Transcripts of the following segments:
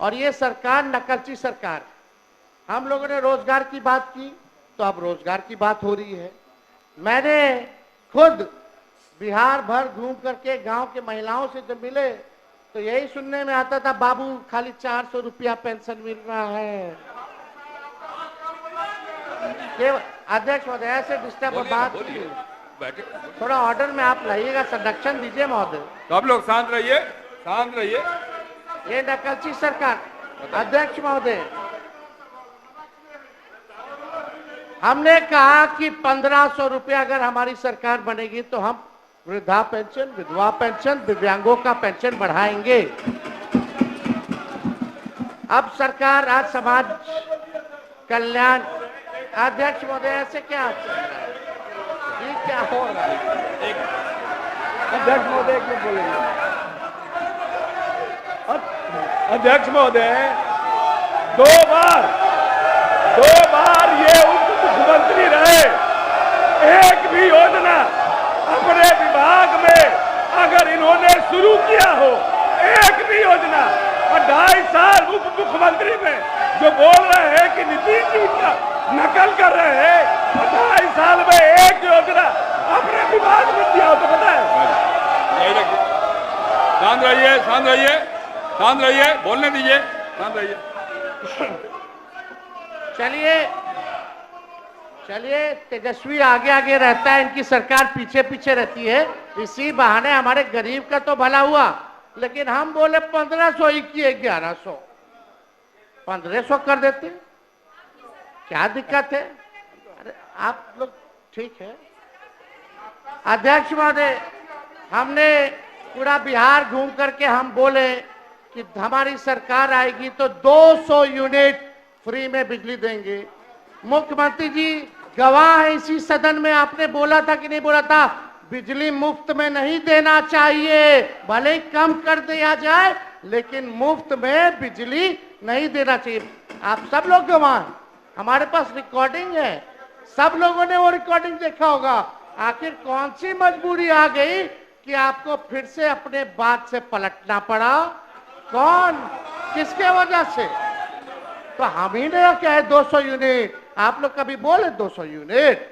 और ये सरकार नकलची सरकार है। हम लोगों ने रोजगार की बात की तो अब रोजगार की बात हो रही है। मैंने खुद बिहार भर घूम करके गांव के महिलाओं से जब मिले तो यही सुनने में आता था, बाबू खाली 400 रुपया पेंशन मिल रहा है। अध्यक्ष महोदय ऐसे डिस्टर्ब बात थोड़ा ऑर्डर में आप लाइएगा, संरक्षण दीजिए महोदय। सब लोग शांत रहिए, शांत रहिए। ये नकलची सरकार। अध्यक्ष महोदय, हमने कहा कि 1500 रुपया अगर हमारी सरकार बनेगी तो हम वृद्धा पेंशन, विधवा पेंशन, दिव्यांगों का पेंशन बढ़ाएंगे। अब सरकार आज समाज कल्याण। अध्यक्ष महोदय ऐसे क्या ये क्या हो रहा है? अध्यक्ष महोदय क्यों बोलेंगे? अध्यक्ष महोदय, दो बार ये उप मुख्यमंत्री रहे, एक भी योजना अपने विभाग में अगर इन्होंने शुरू किया हो, एक भी योजना, और 2.5 साल उप मुख्यमंत्री में जो बोल रहे हैं कि नीतीश जी का नकल कर रहे हैं, 2.5 साल में एक योजना अपने विभाग में दिया हो तो पता है। शांत रहिए, शांत रहिए, शांत रहिए, बोलने दीजिए, शांत रहिए। चलिए तेजस्वी आगे आगे रहता है, इनकी सरकार पीछे पीछे रहती है, इसी बहाने हमारे गरीब का तो भला हुआ। लेकिन हम बोले 1500 ही किए, 1100 1500 कर देते, क्या दिक्कत है? अरे आप लोग ठीक है। अध्यक्ष महोदय, हमने पूरा बिहार घूम करके हम बोले कि हमारी सरकार आएगी तो 200 यूनिट फ्री में बिजली देंगे। मुख्यमंत्री जी गवाह है इसी सदन में, आपने बोला था कि नहीं बोला था, बिजली मुफ्त में नहीं देना चाहिए, भले ही कम कर दिया जाए लेकिन मुफ्त में बिजली नहीं देना चाहिए। आप सब लोग गवाह हैं, हमारे पास रिकॉर्डिंग है, सब लोगों ने वो रिकॉर्डिंग देखा होगा। आखिर कौन सी मजबूरी आ गई कि आपको फिर से अपने बात से पलटना पड़ा? कौन, किसके वजह से? तो हम ही ने क्या है 200 यूनिट, आप लोग कभी बोले 200 यूनिट,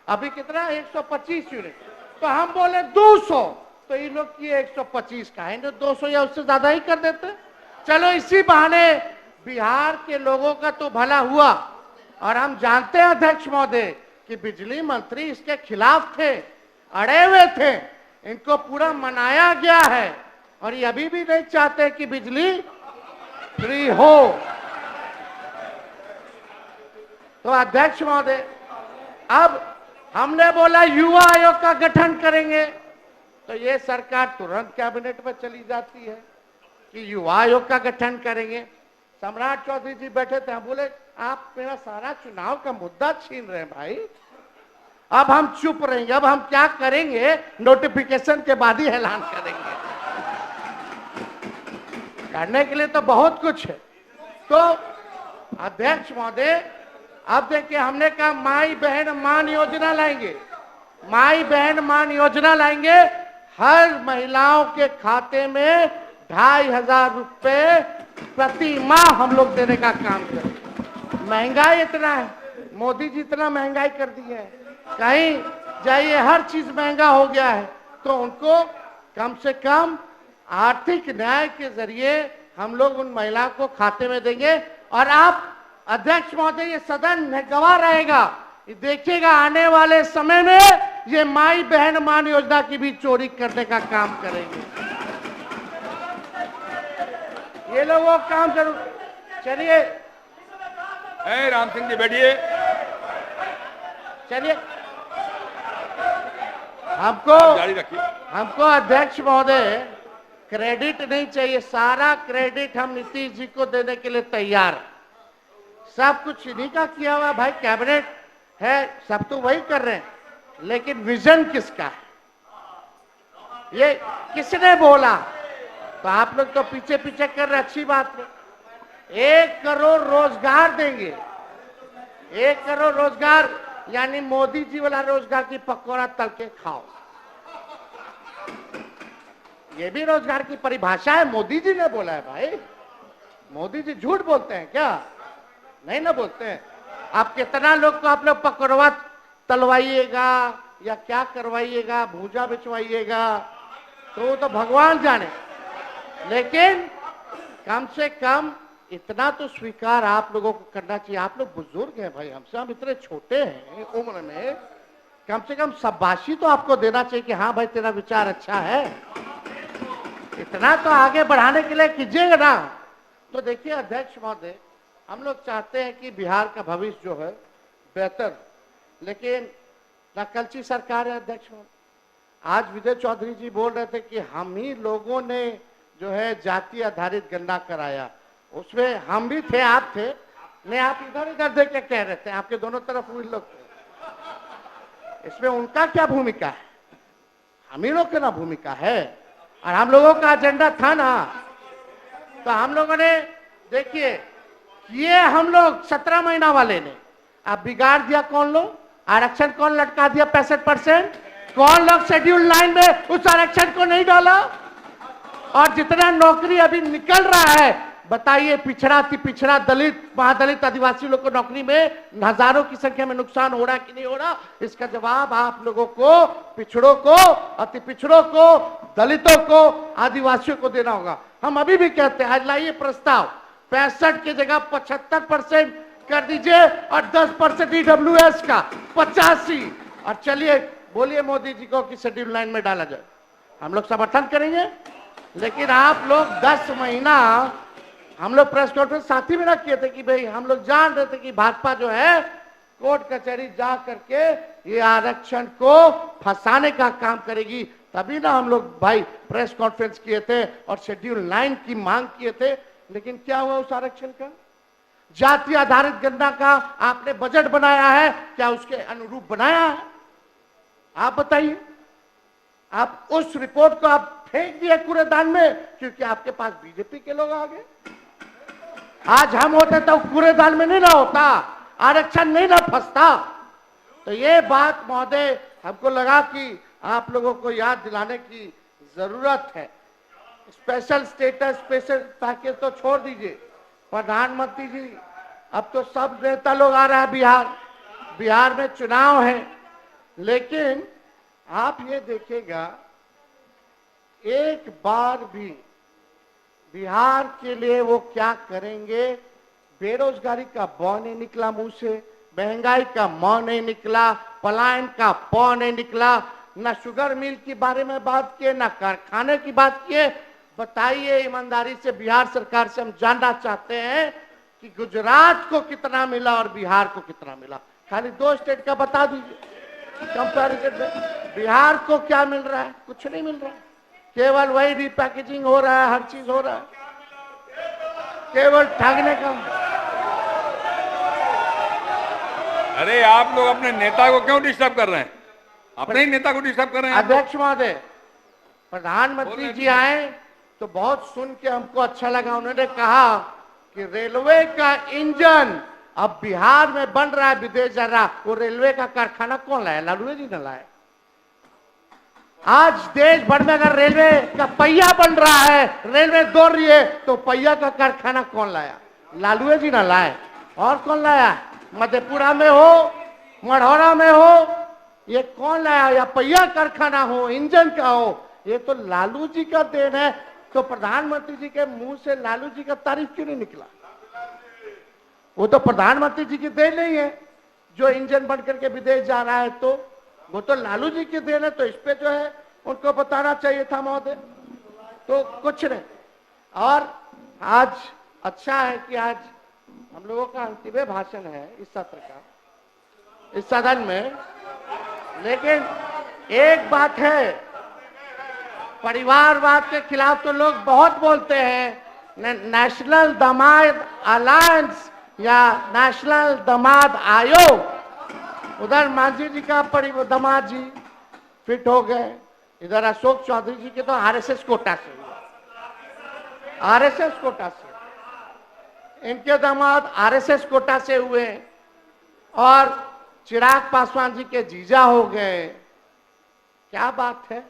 अभी कितना 125 यूनिट, तो हम बोले 200, तो इन लोग की 125 का है, 200 या उससे ज्यादा ही कर देते। चलो इसी बहाने बिहार के लोगों का तो भला हुआ। और हम जानते हैं अध्यक्ष महोदय कि बिजली मंत्री इसके खिलाफ थे, अड़े हुए थे, इनको पूरा मनाया गया है और ये अभी भी नहीं चाहते कि बिजली फ्री हो। तो अध्यक्ष महोदय, अब हमने बोला युवा आयोग का गठन करेंगे, तो ये सरकार तुरंत कैबिनेट में चली जाती है कि युवा आयोग का गठन करेंगे। सम्राट चौधरी जी बैठे थे, हम बोले आप मेरा सारा चुनाव का मुद्दा छीन रहे हैं भाई, अब हम चुप रहेंगे, अब हम क्या करेंगे, नोटिफिकेशन के बाद ही ऐलान करेंगे। करने के लिए तो बहुत कुछ है। तो अध्यक्ष महोदय, अब देखिए हमने कहा माई बहन मान योजना लाएंगे, माई बहन मान योजना लाएंगे, हर महिलाओं के खाते में 2500 रुपए प्रति माह हम लोग देने का काम करें। महंगाई इतना है, मोदी जी इतना महंगाई कर दी है, कहीं जाइए हर चीज महंगा हो गया है, तो उनको कम से कम आर्थिक न्याय के जरिए हम लोग उन महिलाओं को खाते में देंगे। और आप अध्यक्ष महोदय, ये सदन गवाह रहेगा, देखिएगा आने वाले समय में ये माई बहन मान योजना की भी चोरी करने का काम करेंगे ये लोग, वो काम जरूर। चलिए राम सिंह जी बैठिए। चलिए हमको अध्यक्ष महोदय क्रेडिट नहीं चाहिए, सारा क्रेडिट हम नीतीश जी को देने के लिए तैयार हैं। सब कुछ इन्हीं का किया हुआ भाई, कैबिनेट है, सब तो वही कर रहे हैं, लेकिन विजन किसका है, ये किसने बोला? तो आप लोग तो पीछे पीछे कर रहे, अच्छी बात है। 1 करोड़ रोजगार देंगे, 1 करोड़ रोजगार, यानी मोदी जी वाला रोजगार की पकौड़ा तल के खाओ, ये भी रोजगार की परिभाषा है, मोदी जी ने बोला है भाई। मोदी जी झूठ बोलते हैं क्या? नहीं ना बोलते हैं। आप कितना लोग को आप लोग पकड़वा तलवाइएगा या क्या करवाइएगा, भूजा बिचवाइएगा, तो वो तो भगवान जाने, लेकिन कम से कम इतना तो स्वीकार आप लोगों को करना चाहिए। आप लोग बुजुर्ग हैं भाई हमसे, हम इतने छोटे हैं उम्र में, कम से कम शाबाशी तो आपको देना चाहिए कि हाँ भाई तेरा विचार अच्छा है। इतना तो आगे बढ़ाने के लिए कीजिएगा ना। तो देखिए अध्यक्ष महोदय, हम लोग चाहते हैं कि बिहार का भविष्य जो है बेहतर, लेकिन नकलची सरकार है अध्यक्ष महोदय। आज विजय चौधरी जी बोल रहे थे कि हम ही लोगों ने जो है जाति आधारित गणना कराया, उसमें हम भी थे, आप थे नहीं, आप इधर इधर देख के कह रहे थे, आपके दोनों तरफ हुए लोग थे। इसमें उनका क्या भूमिका है? हम ही लोग की ना भूमिका है, और हम लोगों का एजेंडा था ना। तो हम लोगों ने देखिए ये हम लोग 17 महीना वाले ने अब बिगाड़ दिया। कौन लोग आरक्षण कौन लटका दिया 65%? कौन लोग शेड्यूल 9 में उस आरक्षण को नहीं डाला? और जितना नौकरी अभी निकल रहा है, बताइए पिछड़ा अति पिछड़ा दलित महादलित आदिवासी लोग को नौकरी में हजारों की संख्या में नुकसान हो रहा है कि नहीं हो रहा? इसका जवाब आप लोगों को, पिछड़ों को, अति पिछड़ों को, दलितों को, आदिवासियों को देना होगा। हम अभी भी कहते हैं आज लाइए प्रस्ताव 65 की जगह 75% कर दीजिए और 10% ईडब्ल्यूएस का 85, और चलिए बोलिए मोदी जी को कि शेड्यूल 9 में डाला जाए, हम लोग समर्थन करेंगे। लेकिन आप लोग 10 महीना, हम लोग प्रेस कॉन्फ्रेंस साथी में ना किए थे कि भाई हम लोग जान रहे थे कि भाजपा जो है कोर्ट कचहरी जा करके ये आरक्षण को फंसाने का काम करेगी, तभी ना हम लोग भाई प्रेस कॉन्फ्रेंस किए थे और शेड्यूल 9 की मांग किए थे। लेकिन क्या हुआ उस आरक्षण का? जाति आधारित गणना का आपने बजट बनाया है, क्या उसके अनुरूप बनाया है? आप बताइए। आप उस रिपोर्ट को आप फेंक दिए कूड़ेदान में क्योंकि आपके पास बीजेपी के लोग आ गए। आज हम होते तो कूड़ेदान में नहीं ना होता, आरक्षण नहीं ना फंसता। तो ये बात महोदय हमको लगा कि आप लोगों को याद दिलाने की जरूरत है। स्पेशल स्टेटस, स्पेशल पैकेज तो छोड़ दीजिए प्रधानमंत्री जी, अब तो सब नेता लोग आ रहा है बिहार में चुनाव है, लेकिन आप ये देखिएगा एक बार भी बिहार के लिए वो क्या करेंगे। बेरोजगारी का बौ नहीं निकला मुंह से, महंगाई का मौ नहीं निकला, पलायन का पौ नहीं निकला, ना शुगर मिल के बारे में बात किए, ना कारखाने की बात किए। बताइए ईमानदारी से, बिहार सरकार से हम जानना चाहते हैं कि गुजरात को कितना मिला और बिहार को कितना मिला। खाली 2 स्टेट का बता दीजिए कंपैरिजन में। बिहार को क्या मिल रहा है? कुछ नहीं मिल रहा है, केवल वही रिपैकेजिंग हो रहा है, हर चीज हो रहा है, केवल ठगने का। अरे आप लोग अपने नेता को क्यों डिस्टर्ब कर रहे हैं? अपने ही नेता को डिस्टर्ब कर रहे हैं। अध्यक्ष महोदय, प्रधानमंत्री जी आए तो बहुत सुन के हमको अच्छा लगा। उन्होंने कहा कि रेलवे का इंजन अब बिहार में बन रहा है, विदेश जा रहा। वो रेलवे का कारखाना कौन लाया? लालू जी ने लाया। आज देश भर में अगर रेलवे का पहिया बन रहा है, रेलवे दौड़ रही है, तो पहिया का कारखाना कौन लाया? लालू जी ने लाए। और कौन लाया? मधेपुरा में हो, मढ़ौरा में हो, ये कौन लाया? या पहिया कारखाना हो, इंजन का हो, ये तो लालू जी का देन है। तो प्रधानमंत्री जी के मुंह से लालू जी का तारीफ क्यों नहीं निकला? वो तो प्रधानमंत्री जी की देन नहीं है जो इंजन बन करके विदेश जा रहा है, तो वो तो लालू जी की देन है। तो इस पे जो है उनको बताना चाहिए था महोदय। तो कुछ नहीं। और आज अच्छा है कि आज हम लोगों का अंतिम भाषण है इस सत्र का, इस सदन में। लेकिन एक बात है, परिवारवाद के खिलाफ तो लोग बहुत बोलते हैं। नेशनल दामाद अलायंस या नेशनल दामाद आयोग, उधर मांझी जी का दामाद जी फिट हो गए, इधर अशोक चौधरी जी के तो आरएसएस कोटा से हुए, आरएसएस कोटा से इनके दामाद आरएसएस कोटा से हुए, और चिराग पासवान जी के जीजा हो गए। क्या बात है?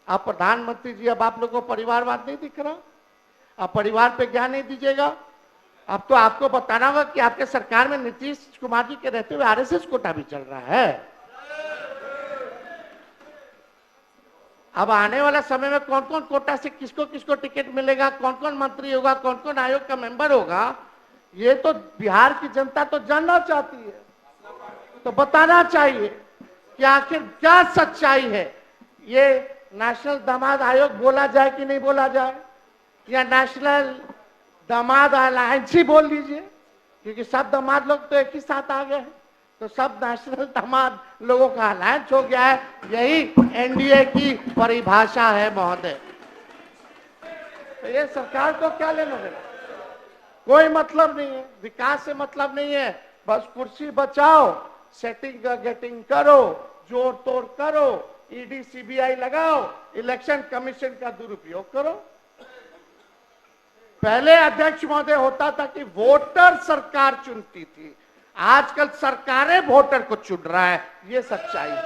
आप प्रधानमंत्री जी, अब आप लोगों को परिवारवाद नहीं दिख रहा? आप परिवार पे ज्ञान नहीं दीजिएगा? अब तो आपको बताना होगा कि आपके सरकार में नीतीश कुमार जी के रहते हुए आरएसएस कोटा भी चल रहा है। अब आने वाला समय में कौन कौन कोटा से किसको किसको टिकट मिलेगा, कौन कौन मंत्री होगा, कौन कौन आयोग का मेंबर होगा, ये तो बिहार की जनता तो जानना चाहती है। तो बताना चाहिए कि आखिर क्या सच्चाई है। ये नेशनल दामाद आयोग बोला जाए कि नहीं बोला जाए, या नेशनल दामाद अलायंस ही बोल लीजिए, क्योंकि सब दामाद लोग तो एक ही साथ आ गए हैं, तो सब नेशनल दामाद लोगों का अलायंस हो गया है। यही एनडीए की परिभाषा है महोदय। तो ये सरकार को क्या लेना देना, कोई मतलब नहीं है, विकास से मतलब नहीं है, बस कुर्सी बचाओ, सेटिंग गेटिंग करो, जोड़ तोड़ करो, ईडी सीबीआई लगाओ, इलेक्शन कमीशन का दुरुपयोग करो। पहले अध्यक्ष महोदय होता था कि वोटर सरकार चुनती थी, आजकल सरकारें वोटर को चुन रहा है, ये सच्चाई है।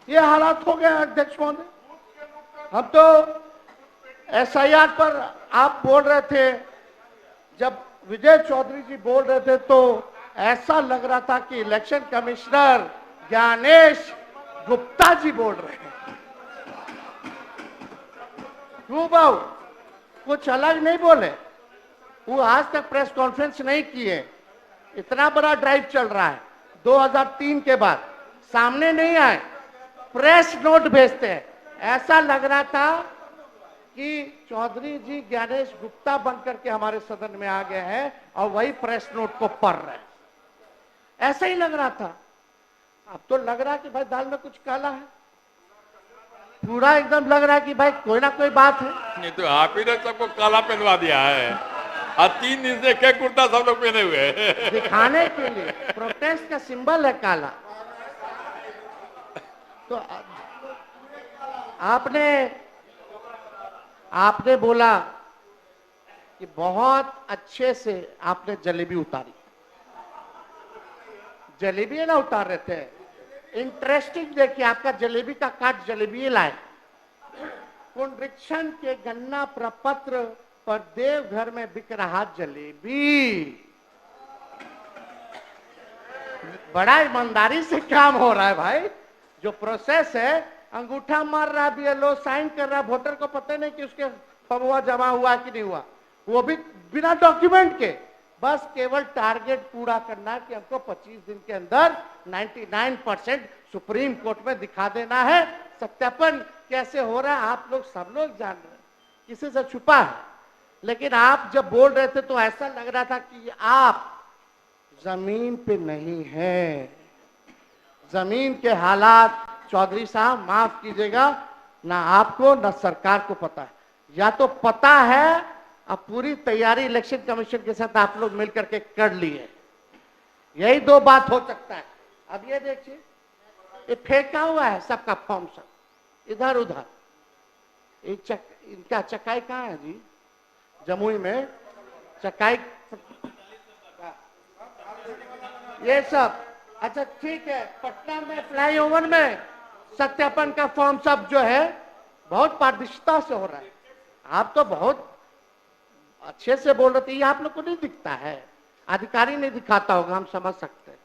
ये हालात हो गए अध्यक्ष महोदय। हम तो एसआईआर पर आप बोल रहे थे, जब विजय चौधरी जी बोल रहे थे तो ऐसा लग रहा था कि इलेक्शन कमिश्नर ज्ञानेश गुप्ता जी बोल रहे हैं। क्यों बाबू, कुछ अलग नहीं बोले, वो आज तक प्रेस कॉन्फ्रेंस नहीं किए। इतना बड़ा ड्राइव चल रहा है 2003 के बाद, सामने नहीं आए, प्रेस नोट भेजते हैं। ऐसा लग रहा था कि चौधरी जी ज्ञानेश गुप्ता बनकर के हमारे सदन में आ गए हैं और वही प्रेस नोट को पढ़ रहे हैं, ऐसा ही लग रहा था। अब तो लग रहा है कि भाई दाल में कुछ काला है, पूरा एकदम लग रहा है कि भाई कोई ना कोई बात है। नहीं तो आप ही ने सबको काला पहनवा दिया है, और 3 दिन से एक कुर्ता सब लोग पहने हुए हैं दिखाने के लिए, प्रोटेस्ट का सिंबल है काला। तो आपने बोला कि बहुत अच्छे से आपने जलेबी उतारी, जलेबी ना उतार रहे थे, इंटरेस्टिंग देखिए, आपका जलेबी का काट जलेबी लाए। पुनरीक्षण के गन्ना प्रपत्र पर देवघर में बिक रहा जलेबी, बड़ा ईमानदारी से काम हो रहा है भाई। जो प्रोसेस है, अंगूठा मार रहा है बीएलओ, साइन कर रहा है, वोटर को पता नहीं कि उसके पमवा जमा हुआ कि नहीं हुआ, वो भी बिना डॉक्यूमेंट के, बस केवल टारगेट पूरा करना कि हमको 25 दिन के अंदर 99% सुप्रीम कोर्ट में दिखा देना है। सत्यापन कैसे हो रहा है आप लोग सब लोग जान रहे हैं, किसी से छुपा है। लेकिन आप जब बोल रहे थे तो ऐसा लग रहा था कि आप जमीन पे नहीं है। जमीन के हालात चौधरी साहब माफ कीजिएगा, ना आपको ना सरकार को पता है, या तो पता है अब पूरी तैयारी इलेक्शन कमीशन के साथ आप लोग मिलकर के कर लिए, यही दो बात हो सकता है। अब ये देखिए, ये फेंका हुआ है सबका फॉर्म, सब इधर उधर। इनका चकाई कहाँ है जी? जमुई में चकाई, ये सब अच्छा ठीक है। पटना में फ्लाईओवर में सत्यापन का फॉर्म सब जो है बहुत पारदर्शिता से हो रहा है। आप तो बहुत अच्छे से बोल रहे थे, ये आप लोग को नहीं दिखता है, अधिकारी नहीं दिखाता होगा, हम समझ सकते हैं।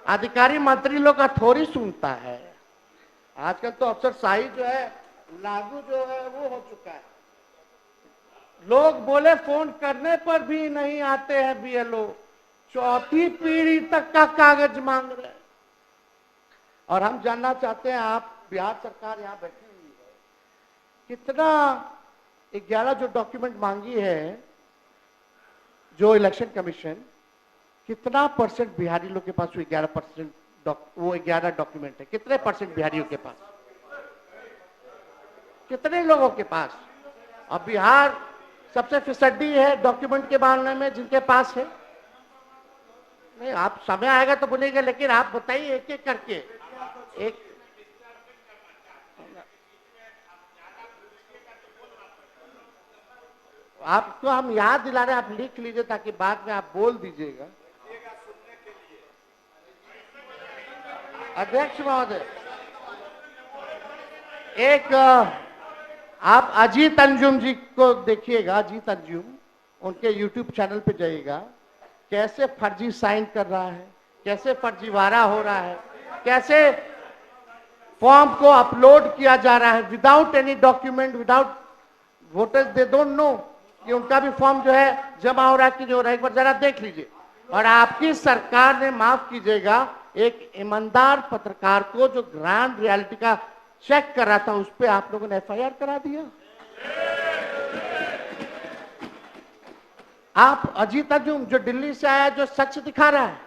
अधिकारी मंत्री लोग का थोड़ी सुनता है। आजकल तो अफसरशाही जो है लागू जो है वो हो चुका है। लोग बोले फोन करने पर भी नहीं आते हैं बीएलओ, चौथी पीढ़ी तक का कागज मांग रहे हैं। और हम जानना चाहते हैं, आप बिहार सरकार यहाँ बैठी हुई है, कितना 11 जो डॉक्यूमेंट मांगी है जो इलेक्शन कमीशन, कितना परसेंट बिहारी लोग के पास वो 11% वो 11 डॉक्यूमेंट है, कितने परसेंट बिहारियों के पास, कितने लोगों के पास? अब बिहार सबसे फिसड्डी है डॉक्यूमेंट के मामले में, जिनके पास है। नहीं, आप समय आएगा तो बोलेंगे, लेकिन आप बताइए एक एक करके। एक आपको हम याद दिला रहे हैं, आप लिख लीजिए ताकि बाद में आप बोल दीजिएगा। अध्यक्ष महोदय, एक आप अजीत अंजुम जी को देखिएगा। अजीत अंजुम उनके यूट्यूब चैनल पे जाइएगा, कैसे फर्जी साइन कर रहा है, कैसे फर्जीवाड़ा हो रहा है, कैसे फॉर्म को अपलोड किया जा रहा है without any document, without voters they don't know कि उनका भी फॉर्म जो है जमा हो रहा है कि नहीं हो रहा है। एक बार जरा देख लीजिए। और आपकी सरकार ने, माफ कीजिएगा, एक ईमानदार पत्रकार को जो ग्राउंड रियलिटी का चेक कर रहा था उस पर आप लोगों ने एफआईआर करा दिया। आप अजीत अर्जुन जो दिल्ली से आया, जो सच दिखा रहा है,